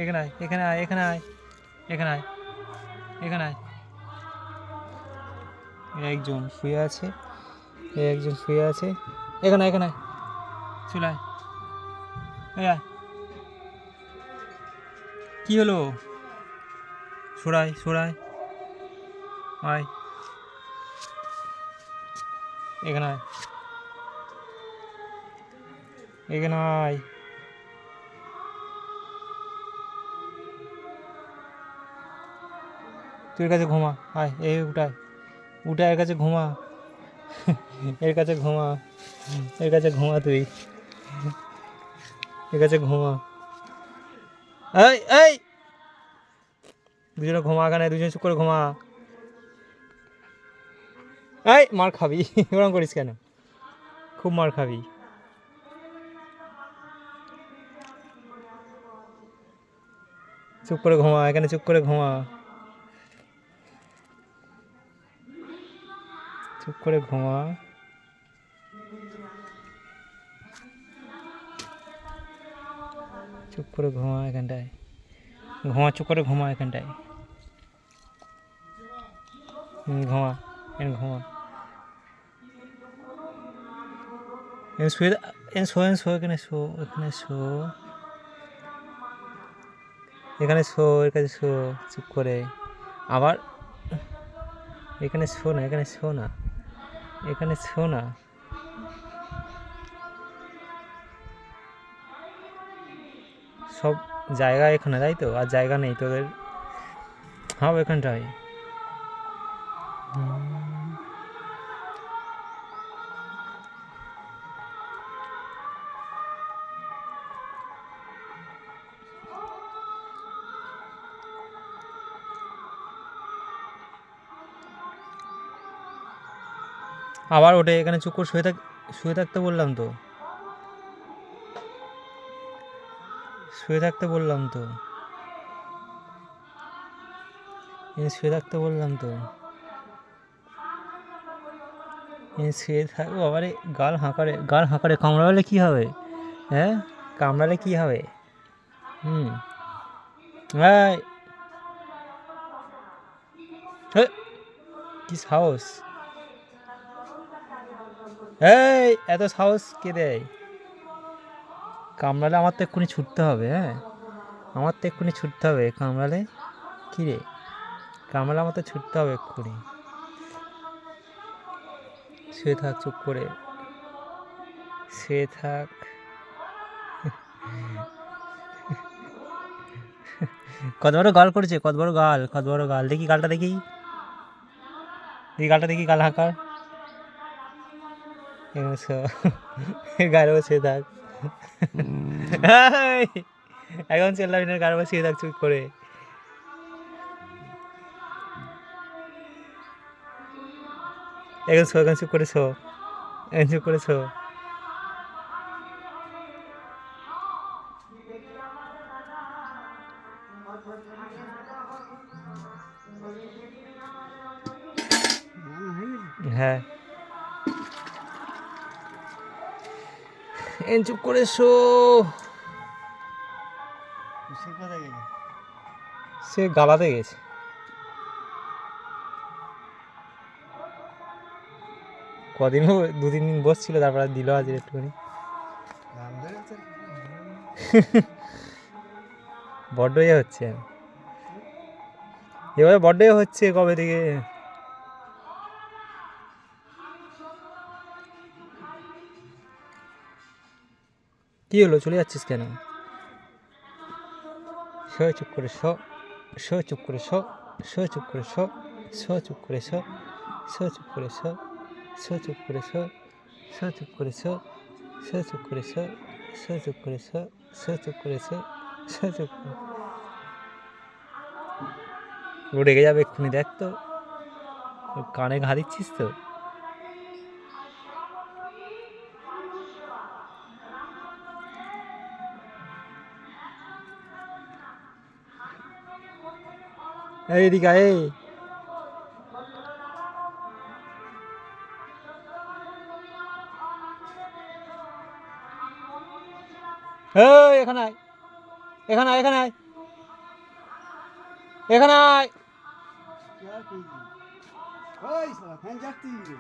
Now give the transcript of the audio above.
এখানে আয়, এখানে আয়, এখানে আয়, এখানে আয়, এখানে আয়। একজন শুয়ে আছে, একজন শুয়ে আছে। এখানে এখানে চলে আয়, এই আয়। কী হলো? সরাই সরাই, আয় এখানে আয়, এখানে আয়। তুই এর কাছে ঘুমা, আয় এই উঠায়, উঠে এর কাছে ঘুমা, এর কাছে ঘুমা, এর কাছে ঘুমা, তুই এর কাছে ঘুমা। এই এই দুজনে ঘুমা, এখানে দুজনে চুপ করে ঘুমা। এই মার খাবি, ওরকম করিস কেন? খুব মার খাবি। চুপ করে ঘুমা, এখানে চুপ করে ঘুমা, চুপ করে ঘুমা। চুপ করে ঘুমা এখানটায়, ঘুমা, চুপ করে ঘুমা এখানটায়। ঘুমা, এখানে ঘুমা, এখানে শুয়ে, এখানে শো, এখানে শো, এখানে শো, এখানে শো, এখানে শো, এর কাছে শো, চুপ করে। আবার এখানে শো না, এখানে শো না, এখানে শো না। সব জায়গা এখানে, তাই তো? আর জায়গা নেই তোদের? হাও এখানটায়। আবার ওঠে, এখানে চুপ করে শুয়ে থাক, শুয়ে থাকতে বললাম তো, শুয়ে থাকতে বললাম তো, শুয়ে থাকতে বললাম তো, শুয়ে থাকবো। আবার গাল হাঁকারে, গাল হাঁকারে, কামড়ালে কী হবে? হ্যাঁ, কামড়ালে কী হবে? হুম, এই কি সাহস! এই এত সাহস কে দেয়? কামড়ালে আমার তো এক্ষুনি ছুটতে হবে। হ্যাঁ, আমার তো এক্ষুনি ছুটতে হবে কামড়ালে। কী রে, কামড়ালে আমার তো ছুটতে হবে এক্ষুনি। শুয়ে থাক চুপ করে, শুয়ে থাক। কত বড় গাল করেছে, কত বড় গাল, কত বড় গাল! দেখি গালটা, দেখি, দেখি গালটা, দেখি গাল হাঁকার। গায়ের উপর শুয়ে থাক। এখন চললাম না, গায়ের উপর শুয়ে থাক চুপ করে। এখন শো, এখন চুপ করে শো, এখন চুপ করে শো। হ্যাঁ, এখন চুপ করে শো। সে গালাতে গেছে। কদিন, দুদিন বসছিল, তারপর দিল আজ একটুখানি। বড্ড ইয়ে হচ্ছে এবারে, বড্ড ইয়ে হচ্ছে কবে থেকে। কী হলো, চলে যাচ্ছিস কেন? শো চুপ করে শো, শো চুপ করে শো, শো চুপ করে শো, শো চুপ করে শো, শো চুপ করে শো, শো চুপ করে শো, শো চুপ করে শো, শো চুপ করে শো, শো চুপ করে শো, শো চুপ করে শো, শো চুপ করে। ও রেগে যাবে এক্ষুনি, দেখ তো, কানে ঘা দিচ্ছিস তো। এই এদিকে আয়, এই এখানে আয়, এখানে আয়, এখানে আয়, এখানে আয়। ওই শালা ফ্যান যাচ্ছিস রে